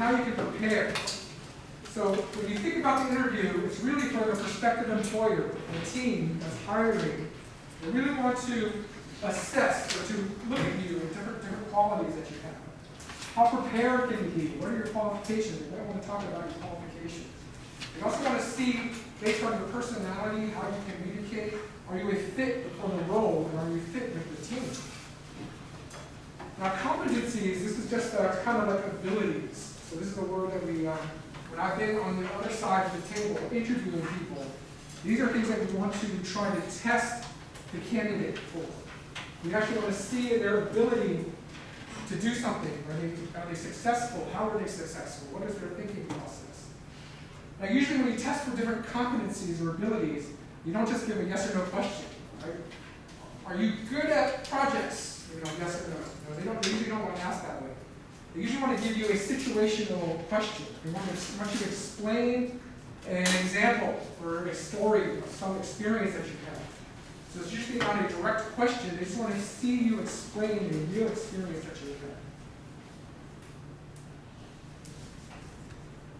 how you can prepare. So when you think about the interview, it's really for the prospective employer, the team that's hiring. They really want to assess or to look at you and different qualities that you have. How prepared can you be? What are your qualifications? They might want to talk about your qualifications. They also want to see, based on your personality, how you communicate. Are you a fit for the role, and are you fit with the team? Now, competencies, this is just kind of like abilities. So this is a word that we, when I've been on the other side of the table interviewing people, these are things that we want to try to test the candidate for. We actually want to see their ability to do something. Are they successful? How are they successful? What is their thinking process? Now, usually when you test for different competencies or abilities, you don't just give a yes or no question. Right? Are you good at projects? Yes or no. They usually don't want to ask that way. They usually want to give you a situational question. They want you to explain an example or a story of some experience that you have. So it's usually not a direct question. They just want to see you explain a real experience that you've had.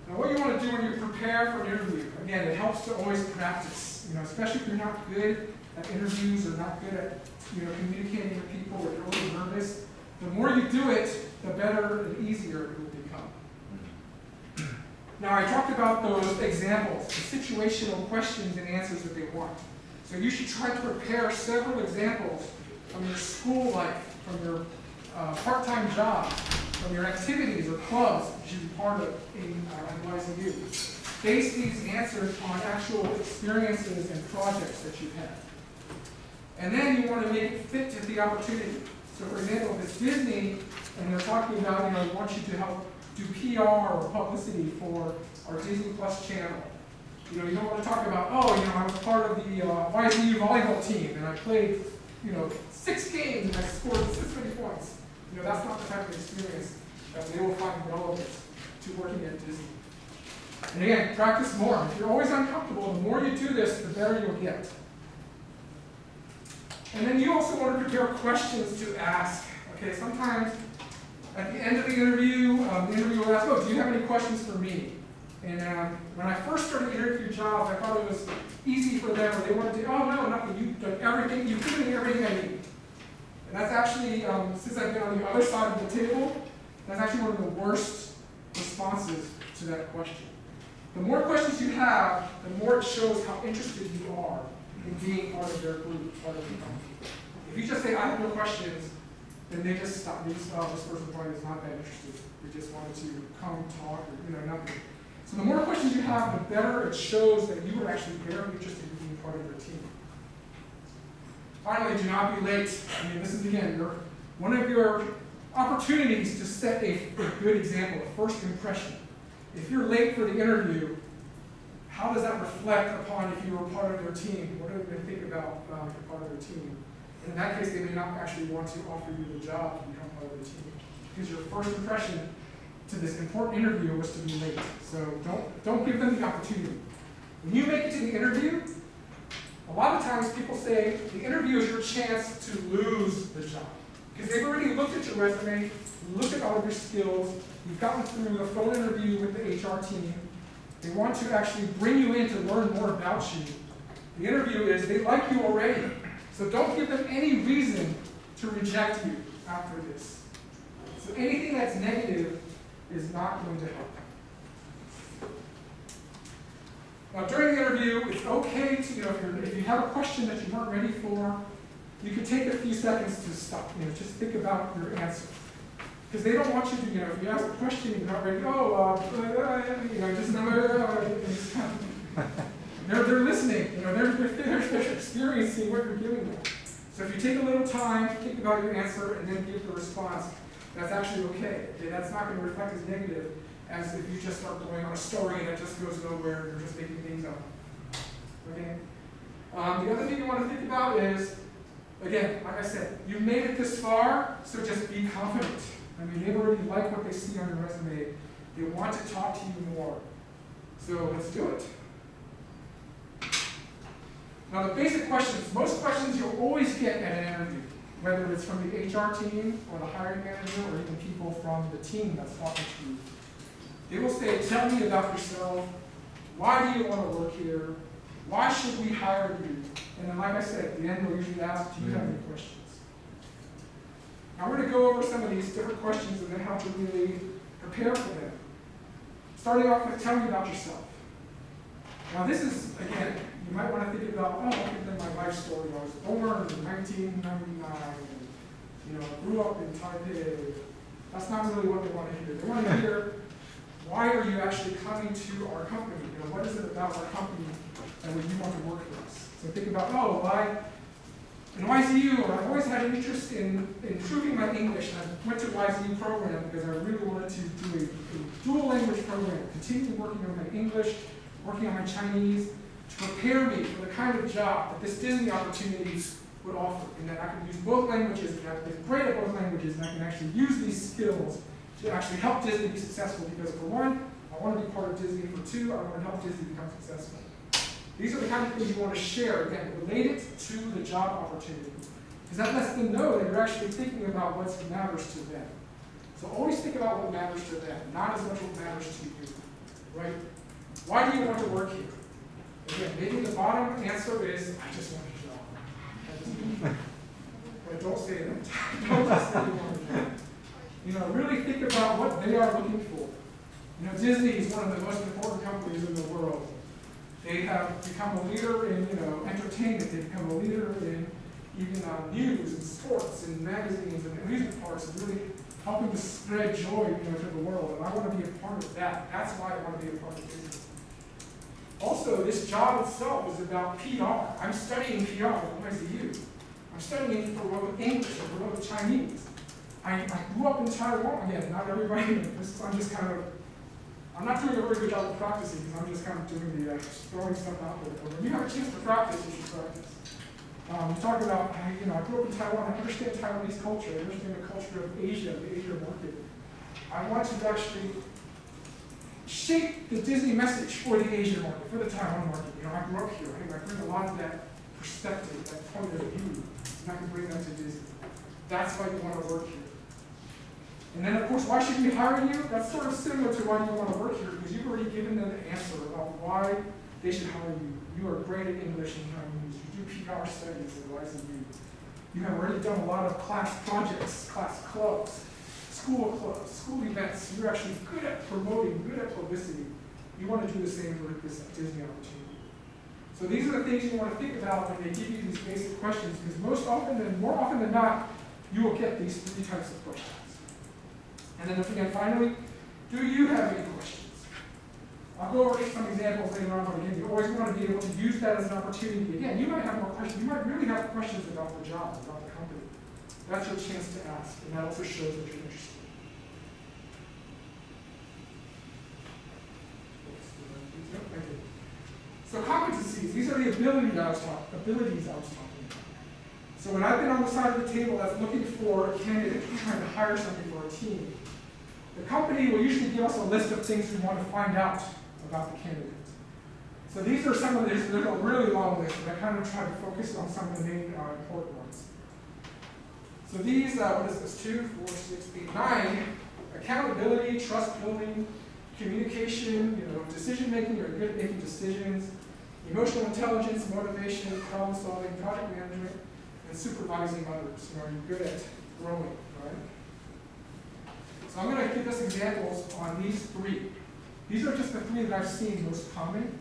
Now, what you want to do when you prepare for an interview, again, it helps to always practice. Especially if you're not good at interviews or not good at communicating with people or you're always nervous. The more you do it, the better and easier it will become. Now, I talked about those examples, the situational questions and answers that they want. So you should try to prepare several examples from your school life, from your part-time job, from your activities or clubs that you should be part of in NYU. Base these answers on actual experiences and projects that you've had. And then you want to make it fit to the opportunity. So for example, if it's Disney and they're talking about, I want you to help do PR or publicity for our Disney Plus channel. You don't want to talk about, I was part of the YSU volleyball team and I played, 6 games and I scored this many points. That's not the type of experience that they will find relevant to working at Disney. And again, practice more. If you're always uncomfortable, the more you do this, the better you'll get. And then you also want to prepare questions to ask. Okay, sometimes at the end of the interview will ask, do you have any questions for me? And when I first started interviewing jobs, I thought it was easy for them, or they wanted to, no, nothing, you've done everything, you've given me everything I need. And that's actually, since I've been on the other side of the table, that's actually one of the worst responses to that question. The more questions you have, the more it shows how interested you are in being part of their group, part of the company. If you just say, I have no questions, then they just stop. This person probably is not that interested. They just wanted to come talk or nothing. So the more questions you have, the better it shows that you are actually very interested in being part of their team. Finally, do not be late. This is, again, one of your opportunities to set a good example, a first impression. If you're late for the interview, how does that reflect upon if you were part of their team? What do they think about if you're part of their team? And in that case, they may not actually want to offer you the job to become part of the team. Because your first impression to this important interview was to be late. So don't give them the opportunity. When you make it to the interview, a lot of times people say the interview is your chance to lose the job. Because they've already looked at your resume, looked at all of your skills, you've gotten through the phone interview with the HR team. They want to actually bring you in to learn more about you. The interview is, they like you already. So don't give them any reason to reject you after this. So anything that's negative is not going to help. Now during the interview, it's okay to, if you have a question that you weren't ready for, you can take a few seconds to stop. Just think about your answer. Because they don't want you to, if you ask a question and you're not ready, they're listening, they're experiencing what you're giving them. So if you take a little time, think about your answer, and then give the response, that's actually okay. That's not going to reflect as negative as if you just start going on a story that just goes nowhere and you're just making things up. Okay? The other thing you want to think about is, again, like I said, you made it this far, so just be confident. They already like what they see on your resume. They want to talk to you more. So let's do it. Now the basic questions, most questions you'll always get at an interview, whether it's from the HR team or the hiring manager or even people from the team that's talking to you. They will say, tell me about yourself. Why do you want to work here? Why should we hire you? And then, like I said, at the end, they'll usually ask, do you have any questions? Now, we're going to go over some of these different questions and then how to really prepare for them. Starting off with, tell me about yourself. Now, this is, again, you might want to think about, oh, I'll give them my life story. I was born in 1999, and, grew up in Taipei. That's not really what they want to hear. They want to hear, why are you actually coming to our company? What is it about our company that you want to work for us? So think about, in YZU, I've always had an interest in improving my English, and I went to YZU program because I really wanted to do a dual language program, continue working on my English, working on my Chinese, to prepare me for the kind of job that this Disney opportunity would offer, and that I could use both languages, and I've been great at both languages, and I can actually use these skills to actually help Disney be successful, because for one, I want to be part of Disney, and for two, I want to help Disney become successful. These are the kind of things you want to share, again, related to the job opportunity, because that lets them know that you're actually thinking about what matters to them. So always think about what matters to them, not as much what matters to you, right? Why do you want to work here? Again, maybe the bottom answer is, I just want a job. But don't say that. Don't just say you want a job. Really think about what they are looking for. Disney is one of the most important companies in the world. They have become a leader in, entertainment. They've become a leader in even news and sports and magazines and amusement parks, and really helping to spread joy, to the world. And I want to be a part of that. That's why I want to be a part of Disney. Also, this job itself is about PR. I'm studying PR at YZU. I'm studying for both English and for both Chinese. I grew up in Taiwan. Again, not everybody. I'm not doing a very good job of practicing, because I'm just kind of doing the throwing stuff out there. But when you have a chance to practice, you should practice. You talk about, I grew up in Taiwan. I understand Taiwanese culture. I understand the culture of Asia, the Asia market. I want to actually shape the Disney message for the Asian market, for the Taiwan market. I grew up here. I bring a lot of that perspective, that point of view, and I can bring that to Disney. That's why you want to work here. And then, of course, why should we hire you? That's sort of similar to why you want to work here, because you've already given them the answer about why they should hire you. You are great at English and Chinese. You do PR studies at YZU. You have already done a lot of class projects, class clubs, school events. You're actually good at promoting, good at publicity. You want to do the same for this Disney opportunity. So these are the things you want to think about when they give you these basic questions, because more often than not, you will get these three types of questions. And then again, finally, do you have any questions? I'll go over some examples later on, but again, you always want to be able to use that as an opportunity. Again, you might have more questions. You might really have questions about the job, about the company. That's your chance to ask, and that also shows that you're interested. So competencies, these are the abilities I was talking about. So when I've been on the side of the table that's looking for a candidate, trying to hire somebody for a team, the company will usually give us a list of things we want to find out about the candidate. So these are some of these, there's a really long list, but I kind of try to focus on some of the main important ones. So these, what is this, 2, 4, 6, 8, 9, accountability, trust building, communication, decision making, you're good at making decisions, emotional intelligence, motivation, problem solving, project management, and supervising others. You're good at growing, right? So I'm going to give us examples on these 3. These are just the 3 that I've seen most common,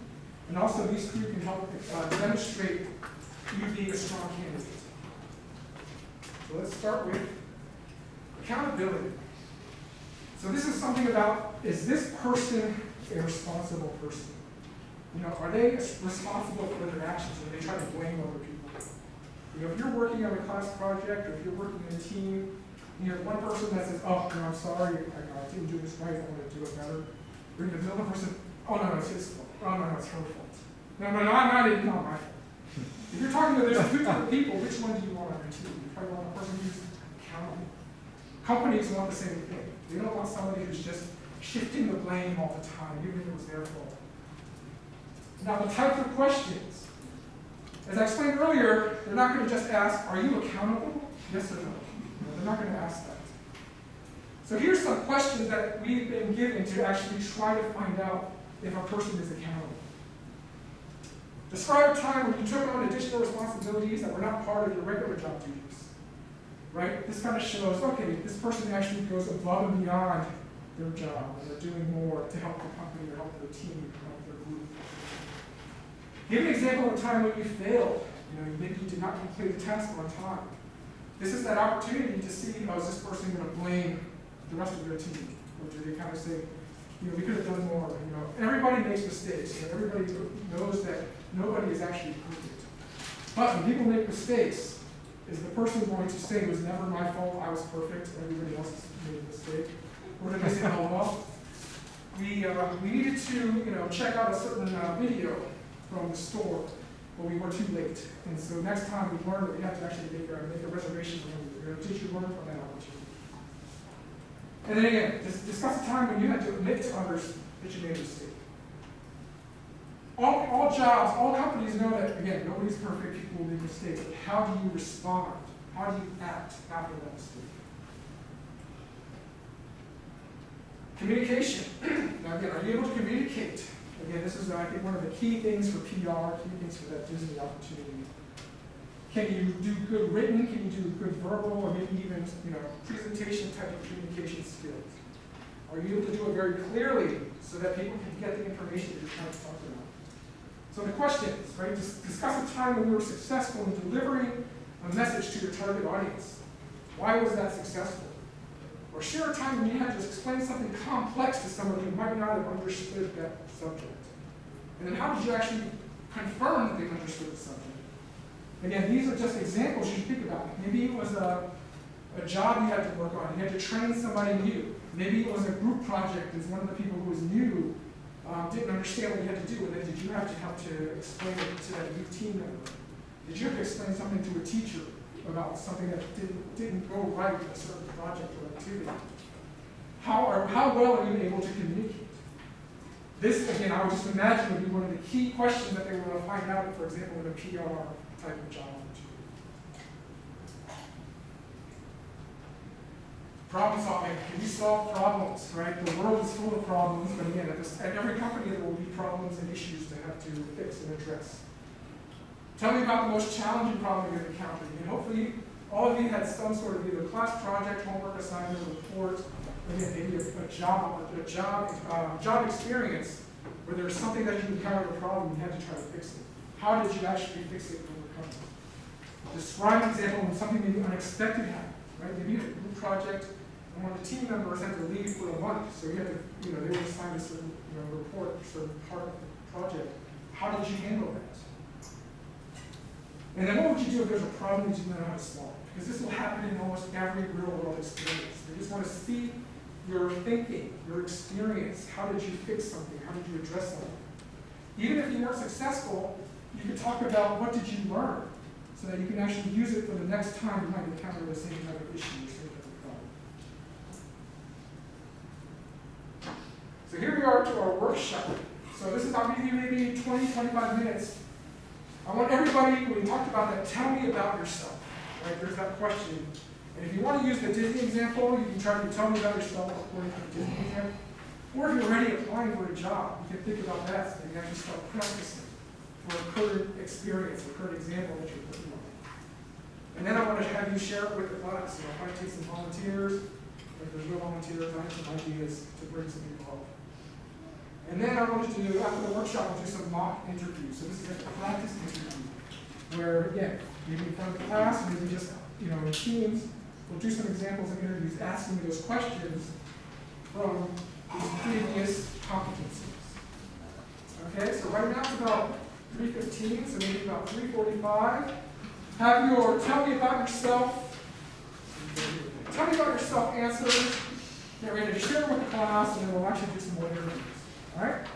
and also these 3 can help demonstrate you being a strong candidate. So let's start with accountability. So this is something about, is this person a responsible person? Are they responsible for their actions, or do they try to blame other people? If you're working on a class project, or if you're working in a team, you have one person that says, oh, I'm sorry, I didn't do this right, I want to do it better. Or you have another person, oh, no, it's his fault. Oh, no, it's her fault. No, it's not my fault. If you're talking to those 2 different people, which one do you want on your team? You probably want a person who's accountable. Companies want the same thing. They don't want somebody who's just shifting the blame all the time, even if it was their fault. Now, the types of questions. As I explained earlier, they're not going to just ask, are you accountable? Yes or no. They're not going to ask that. So here's some questions that we've been given to actually try to find out if a person is accountable. Describe a time when you took on additional responsibilities that were not part of your regular job duties. Right? This kind of shows, okay, this person actually goes above and beyond their job, and they're doing more to help the company, or help their team, or help their group. Give an example of a time when you failed. Maybe you did not complete a task on time. This is that opportunity to see, is this person going to blame the rest of their team? Or do they kind of say, we could have done more? Everybody makes mistakes. Everybody knows that nobody is actually perfect. But when people make mistakes, is the person going to say, it was never my fault, I was perfect, everybody else made a mistake? Or did they say, oh, well, we needed to, check out a certain video from the store, but we were too late. And so next time we learned that we have to actually make a reservation early. We're going to teach you learn from that opportunity. And then again, discuss a time when you had to admit to others that you made a mistake. All jobs, all companies know that, again, nobody's perfect, people will make mistakes, but how do you respond? How do you act after that mistake? Communication. Now again, are you able to communicate? Again, this is, I think, one of the key things for PR, key things for that Disney opportunity. Can you do good written? Can you do good verbal, or maybe even, presentation type of communication skills? Are you able to do it very clearly so that people can get the information that you're trying to talk about? So the questions, right? Discuss a time when you were successful in delivering a message to your target audience. Why was that successful? Or share a time when you had to explain something complex to someone who might not have understood that subject. And then how did you actually confirm that they understood the subject? Again, these are just examples you should think about. Maybe it was a job you had to work on. You had to train somebody new. Maybe it was a group project and one of the people who was new didn't understand what you had to do, and then did you have to help to explain it to that new team member? Did you have to explain something to a teacher about something that didn't go right with a certain project or activity? How well are you able to communicate? This, again, I would just imagine would be one of the key questions that they were going to find out, for example, in a PR type of job opportunity. Problem solving. Can you solve problems, right? The world is full of problems, but again, at every company there will be problems and issues to have to fix and address. Tell me about the most challenging problem you've encountered. And hopefully, all of you had some sort of either class project, homework assignment, report, again, maybe a job experience where there's something that you encountered a problem and you had to try to fix it. How did you actually fix it and overcome it? Describe an example when something maybe unexpected happened, right? Maybe you had a group project and one of the team members had to leave for a month, so you had to, they were assigned a certain report, a certain part of the project. How did you handle that? And then what would you do if there's a problem that you didn't know how to solve? Because this will happen in almost every real world experience. They just want to see your thinking, your experience. How did you fix something? How did you address something? Even if you weren't successful, you could talk about what did you learn so that you can actually use it for the next time you might encounter the same type of issue, the same type of problem. So here we are to our workshop. So this is, I'll give you maybe 20, 25 minutes. I want everybody, when we talked about that, tell me about yourself. Right? There's that question. And if you want to use the Disney example, you can try to tell me about yourself according to the Disney example. Or if you're already applying for a job, you can think about that so you can actually start practicing for a current experience, a current example that you're working on. And then I want to have you share it with the class. So I'll try to take some volunteers. If there's no volunteers, I have some ideas to bring some people up. And then I wanted to do, after the workshop, we'll do some mock interviews. So this is a practice interview, where, again, maybe in front of the class, maybe just, in teams, we'll do some examples of interviews asking those questions from these previous competencies. Okay, so right now it's about 3:15, so maybe about 3:45. Tell me about yourself. Tell me about yourself answers. Get ready to share with the class, and then we'll actually do some more interviews. All right?